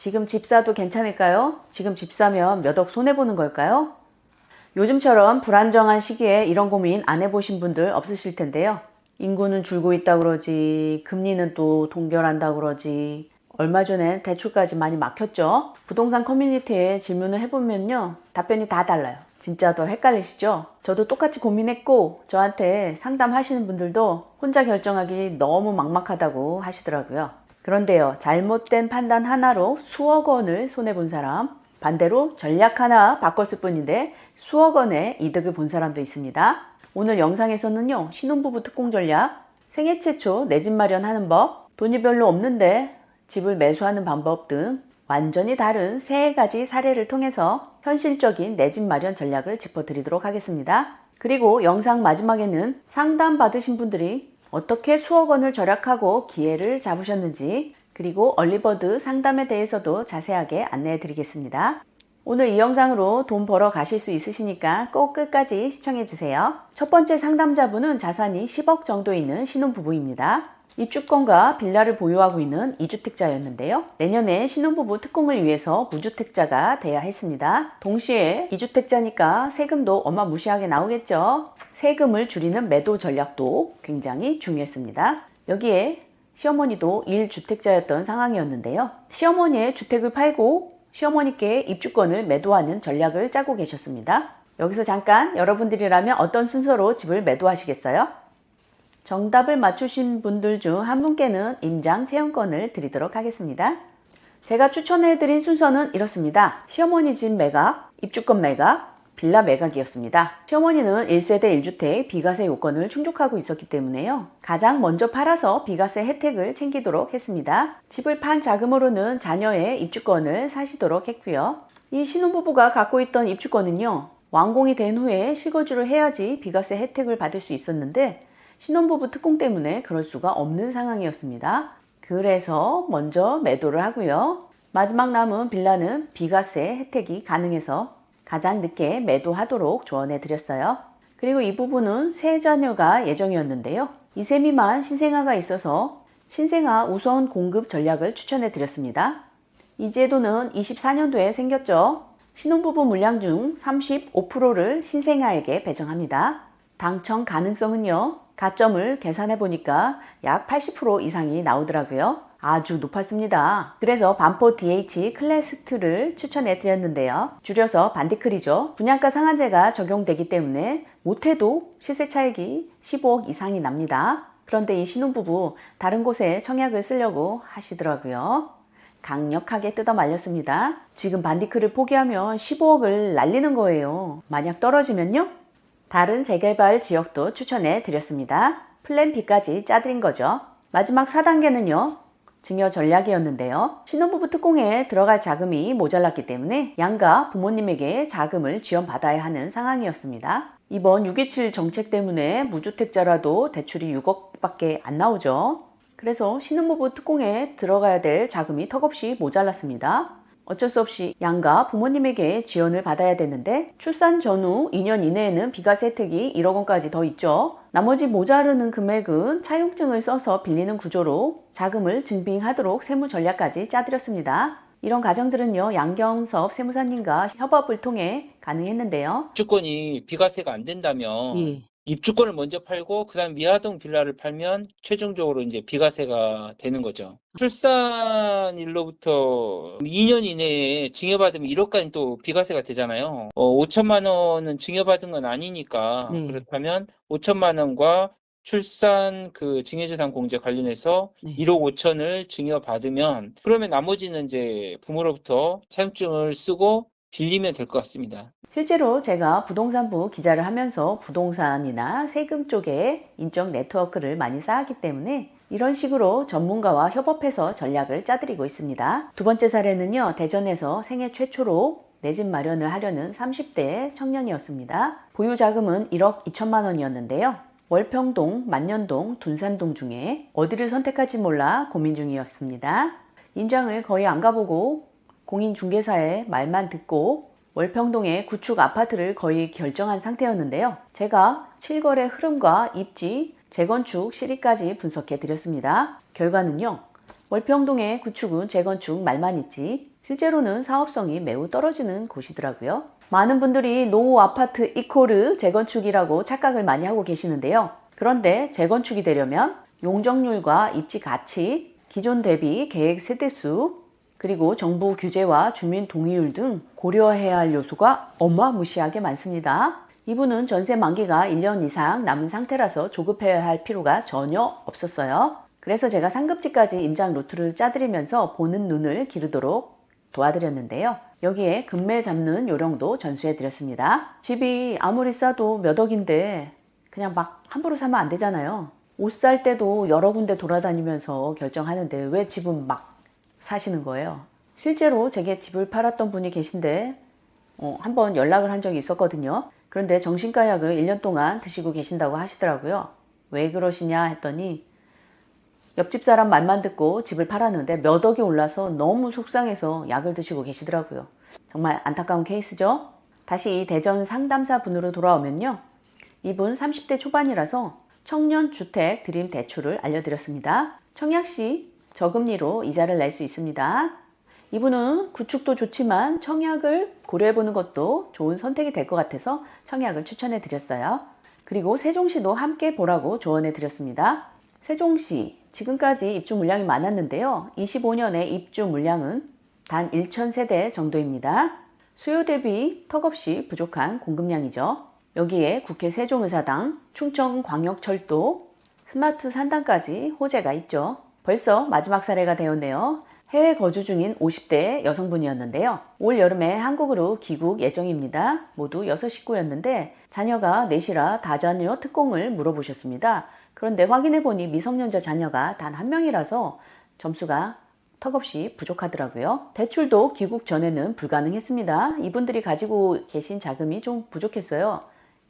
지금 집 사도 괜찮을까요? 지금 집 사면 몇 억 손해보는 걸까요? 요즘처럼 불안정한 시기에 이런 고민 안 해보신 분들 없으실 텐데요. 인구는 줄고 있다 그러지, 금리는 또 동결한다 그러지, 얼마 전에 대출까지 많이 막혔죠. 부동산 커뮤니티에 질문을 해보면요, 답변이 다 달라요. 진짜 더 헷갈리시죠? 저도 똑같이 고민했고, 저한테 상담하시는 분들도 혼자 결정하기 너무 막막하다고 하시더라고요. 그런데요, 잘못된 판단 하나로 수억 원을 손해본 사람, 반대로 전략 하나 바꿨을 뿐인데 수억 원의 이득을 본 사람도 있습니다. 오늘 영상에서는요, 신혼부부 특공 전략, 생애 최초 내 집 마련하는 법, 돈이 별로 없는데 집을 매수하는 방법 등 완전히 다른 3가지 사례를 통해서 현실적인 내 집 마련 전략을 짚어드리도록 하겠습니다. 그리고 영상 마지막에는 상담 받으신 분들이 어떻게 수억 원을 절약하고 기회를 잡으셨는지, 그리고 얼리버드 상담에 대해서도 자세하게 안내해 드리겠습니다. 오늘 이 영상으로 돈 벌어 가실 수 있으시니까 꼭 끝까지 시청해 주세요. 첫 번째 상담자분은 자산이 10억 정도 있는 신혼부부입니다. 입주권과 빌라를 보유하고 있는 2주택자였는데요. 내년에 신혼부부 특공을 위해서 무주택자가 돼야 했습니다. 동시에 2주택자니까 세금도 어마무시하게 나오겠죠. 세금을 줄이는 매도 전략도 굉장히 중요했습니다. 여기에 시어머니도 1주택자였던 상황이었는데요. 시어머니의 주택을 팔고 시어머니께 입주권을 매도하는 전략을 짜고 계셨습니다. 여기서 잠깐 여러분들이라면 어떤 순서로 집을 매도하시겠어요? 정답을 맞추신 분들 중 한 분께는 임장 체험권을 드리도록 하겠습니다. 제가 추천해드린 순서는 이렇습니다. 시어머니 집 매각, 입주권 매각, 빌라 매각이었습니다. 시어머니는 1세대 1주택 비과세 요건을 충족하고 있었기 때문에요. 가장 먼저 팔아서 비과세 혜택을 챙기도록 했습니다. 집을 판 자금으로는 자녀의 입주권을 사시도록 했고요. 이 신혼부부가 갖고 있던 입주권은요, 완공이 된 후에 실거주를 해야지 비과세 혜택을 받을 수 있었는데 신혼부부 특공 때문에 그럴 수가 없는 상황이었습니다. 그래서 먼저 매도를 하고요. 마지막 남은 빌라는 비과세 혜택이 가능해서 가장 늦게 매도하도록 조언해 드렸어요. 그리고 이 부분은 세 자녀가 예정이었는데요. 2세 미만 신생아가 있어서 신생아 우선 공급 전략을 추천해 드렸습니다. 이 제도는 24년도에 생겼죠. 신혼부부 물량 중 35%를 신생아에게 배정합니다. 당첨 가능성은요, 가점을 계산해 보니까 약 80% 이상이 나오더라고요. 아주 높았습니다. 그래서 반포 DH 클래스2를 추천해 드렸는데요. 줄여서 반디클이죠. 분양가 상한제가 적용되기 때문에 못해도 시세 차익이 15억 이상이 납니다. 그런데 이 신혼부부 다른 곳에 청약을 쓰려고 하시더라고요. 강력하게 뜯어 말렸습니다. 지금 반디클을 포기하면 15억을 날리는 거예요. 만약 떨어지면요? 다른 재개발 지역도 추천해 드렸습니다. 플랜 B까지 짜드린 거죠. 마지막 4단계는요. 증여 전략이었는데요. 신혼부부 특공에 들어갈 자금이 모자랐기 때문에 양가 부모님에게 자금을 지원받아야 하는 상황이었습니다. 이번 6.27 정책 때문에 무주택자라도 대출이 6억밖에 안 나오죠. 그래서 신혼부부 특공에 들어가야 될 자금이 턱없이 모자랐습니다. 어쩔 수 없이 양가 부모님에게 지원을 받아야 되는데 출산 전후 2년 이내에는 비과세 혜택이 1억 원까지 더 있죠. 나머지 모자르는 금액은 차용증을 써서 빌리는 구조로 자금을 증빙하도록 세무 전략까지 짜드렸습니다. 이런 과정들은요, 양경섭 세무사님과 협업을 통해 가능했는데요. 입주권이 비과세가 안 된다면 입주권을 먼저 팔고 그다음 미아동 빌라를 팔면 최종적으로 이제 비과세가 되는 거죠. 출산일로부터 2년 이내에 증여받으면 1억까지 또 비과세가 되잖아요. 5천만 원은 증여받은 건 아니니까 그렇다면 5천만 원과 출산 그 증여재산 공제 관련해서 1억 5천을 증여받으면 그러면 나머지는 이제 부모로부터 차용증을 쓰고 빌리면 될 것 같습니다. 실제로 제가 부동산부 기자를 하면서 부동산이나 세금 쪽에 인적 네트워크를 많이 쌓았기 때문에 이런 식으로 전문가와 협업해서 전략을 짜드리고 있습니다. 두 번째 사례는요, 대전에서 생애 최초로 내 집 마련을 하려는 30대 청년이었습니다. 보유 자금은 1억 2천만 원이었는데요. 월평동, 만년동, 둔산동 중에 어디를 선택할지 몰라 고민 중이었습니다. 임장을 거의 안 가보고 공인중개사의 말만 듣고 월평동의 구축 아파트를 거의 결정한 상태였는데요. 제가 실거래 흐름과 입지, 재건축 실익까지 분석해 드렸습니다. 결과는요. 월평동의 구축은 재건축 말만 있지 실제로는 사업성이 매우 떨어지는 곳이더라고요. 많은 분들이 노후 아파트 이코르 재건축이라고 착각을 많이 하고 계시는데요. 그런데 재건축이 되려면 용적률과 입지 가치, 기존 대비 계획 세대수, 그리고 정부 규제와 주민 동의율 등 고려해야 할 요소가 어마무시하게 많습니다. 이분은 전세 만기가 1년 이상 남은 상태라서 조급해야 할 필요가 전혀 없었어요. 그래서 제가 상급지까지 임장 루트를 짜드리면서 보는 눈을 기르도록 도와드렸는데요. 여기에 금매 잡는 요령도 전수해드렸습니다. 집이 아무리 싸도 몇 억인데 그냥 막 함부로 사면 안 되잖아요. 옷 살 때도 여러 군데 돌아다니면서 결정하는데 왜 집은 막 사시는 거예요. 실제로 제게 집을 팔았던 분이 계신데 한번 연락을 한 적이 있었거든요. 그런데 정신과 약을 1년 동안 드시고 계신다고 하시더라고요. 왜 그러시냐 했더니 옆집 사람 말만 듣고 집을 팔았는데 몇 억이 올라서 너무 속상해서 약을 드시고 계시더라고요. 정말 안타까운 케이스죠. 다시 이 대전 상담사 분으로 돌아오면요. 이분 30대 초반이라서 청년주택 드림 대출을 알려드렸습니다. 청약시 저금리로 이자를 낼 수 있습니다. 이분은 구축도 좋지만 청약을 고려해보는 것도 좋은 선택이 될 것 같아서 청약을 추천해드렸어요. 그리고 세종시도 함께 보라고 조언해드렸습니다. 세종시 지금까지 입주 물량이 많았는데요. 25년의 입주 물량은 단 1,000세대 정도입니다. 수요 대비 턱없이 부족한 공급량이죠. 여기에 국회 세종의사당, 충청광역철도, 스마트 산단까지 호재가 있죠. 벌써 마지막 사례가 되었네요. 해외 거주 중인 50대 여성분이었는데요. 올 여름에 한국으로 귀국 예정입니다. 모두 6식구였는데 자녀가 넷이라 다자녀 특공을 물어보셨습니다. 그런데 확인해보니 미성년자 자녀가 단 1명이라서 점수가 턱없이 부족하더라고요. 대출도 귀국 전에는 불가능했습니다. 이분들이 가지고 계신 자금이 좀 부족했어요.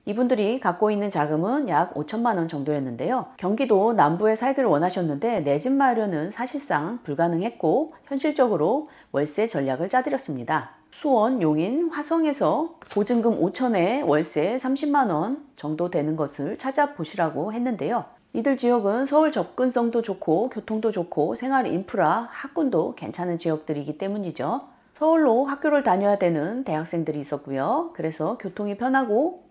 이분들이 갖고 있는 자금은 약 5천만 원 정도였는데요. 경기도 남부에 살기를 원하셨는데 내 집 마련은 사실상 불가능했고 현실적으로 월세 전략을 짜드렸습니다. 수원, 용인, 화성에서 보증금 5천에 월세 30만 원 정도 되는 것을 찾아보시라고 했는데요. 이들 지역은 서울 접근성도 좋고 교통도 좋고 생활 인프라, 학군도 괜찮은 지역들이기 때문이죠. 서울로 학교를 다녀야 되는 대학생들이 있었고요. 그래서 교통이 편하고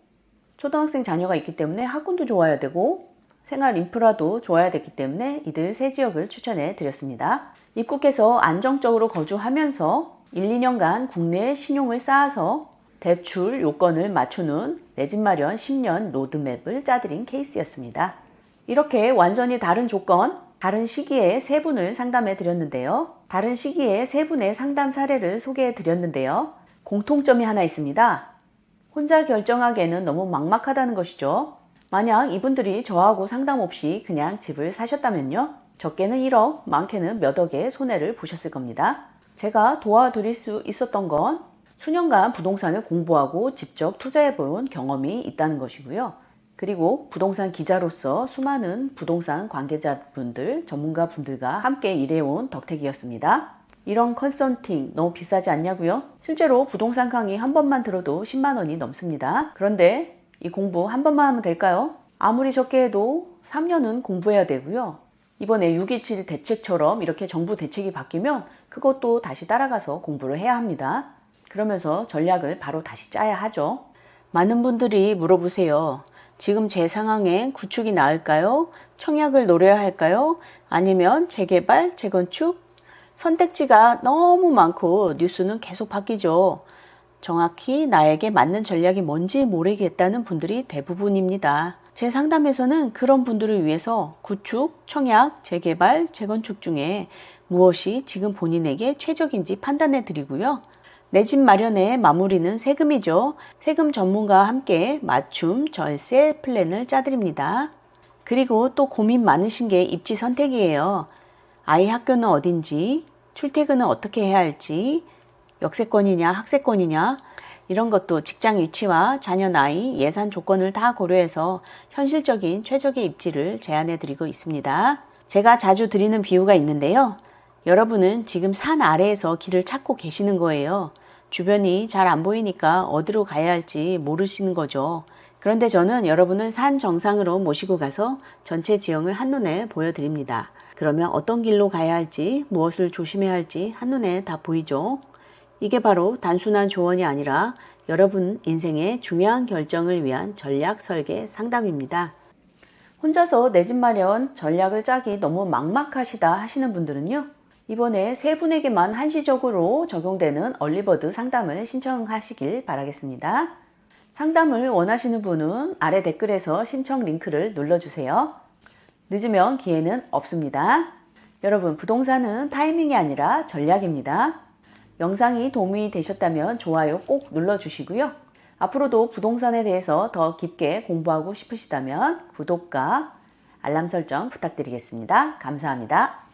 초등학생 자녀가 있기 때문에 학군도 좋아야 되고 생활 인프라도 좋아야 되기 때문에 이들 세 지역을 추천해 드렸습니다. 입국해서 안정적으로 거주하면서 1, 2년간 국내에 신용을 쌓아서 대출 요건을 맞추는 내 집 마련 10년 로드맵을 짜드린 케이스였습니다. 이렇게 완전히 다른 조건, 다른 시기에 세 분을 상담해 드렸는데요. 다른 시기에 세 분의 상담 사례를 소개해 드렸는데요. 공통점이 하나 있습니다. 혼자 결정하기에는 너무 막막하다는 것이죠. 만약 이분들이 저하고 상담 없이 그냥 집을 사셨다면요. 적게는 1억, 많게는 몇 억의 손해를 보셨을 겁니다. 제가 도와드릴 수 있었던 건 수년간 부동산을 공부하고 직접 투자해본 경험이 있다는 것이고요. 그리고 부동산 기자로서 수많은 부동산 관계자분들, 전문가분들과 함께 일해온 덕택이었습니다. 이런 컨설팅 너무 비싸지 않냐고요? 실제로 부동산 강의 한 번만 들어도 10만 원이 넘습니다. 그런데 이 공부 한 번만 하면 될까요? 아무리 적게 해도 3년은 공부해야 되고요. 이번에 6.27 대책처럼 이렇게 정부 대책이 바뀌면 그것도 다시 따라가서 공부를 해야 합니다. 그러면서 전략을 바로 다시 짜야 하죠. 많은 분들이 물어보세요. 지금 제 상황에 구축이 나을까요? 청약을 노려야 할까요? 아니면 재개발, 재건축? 선택지가 너무 많고 뉴스는 계속 바뀌죠. 정확히 나에게 맞는 전략이 뭔지 모르겠다는 분들이 대부분입니다. 제 상담에서는 그런 분들을 위해서 구축, 청약, 재개발, 재건축 중에 무엇이 지금 본인에게 최적인지 판단해 드리고요. 내 집 마련의 마무리는 세금이죠. 세금 전문가와 함께 맞춤 절세 플랜을 짜드립니다. 그리고 또 고민 많으신 게 입지 선택이에요. 아이 학교는 어딘지, 출퇴근은 어떻게 해야 할지, 역세권이냐 학세권이냐 이런 것도 직장 위치와 자녀 나이, 예산 조건을 다 고려해서 현실적인 최적의 입지를 제안해 드리고 있습니다. 제가 자주 드리는 비유가 있는데요. 여러분은 지금 산 아래에서 길을 찾고 계시는 거예요. 주변이 잘 안 보이니까 어디로 가야 할지 모르시는 거죠. 그런데 저는 여러분을 산 정상으로 모시고 가서 전체 지형을 한눈에 보여드립니다. 그러면 어떤 길로 가야 할지, 무엇을 조심해야 할지 한눈에 다 보이죠? 이게 바로 단순한 조언이 아니라 여러분 인생의 중요한 결정을 위한 전략 설계 상담입니다. 혼자서 내 집 마련 전략을 짜기 너무 막막하시다 하시는 분들은요, 이번에 세 분에게만 한시적으로 적용되는 얼리버드 상담을 신청하시길 바라겠습니다. 상담을 원하시는 분은 아래 댓글에서 신청 링크를 눌러주세요. 늦으면 기회는 없습니다. 여러분, 부동산은 타이밍이 아니라 전략입니다. 영상이 도움이 되셨다면 좋아요 꼭 눌러주시고요. 앞으로도 부동산에 대해서 더 깊게 공부하고 싶으시다면 구독과 알람 설정 부탁드리겠습니다. 감사합니다.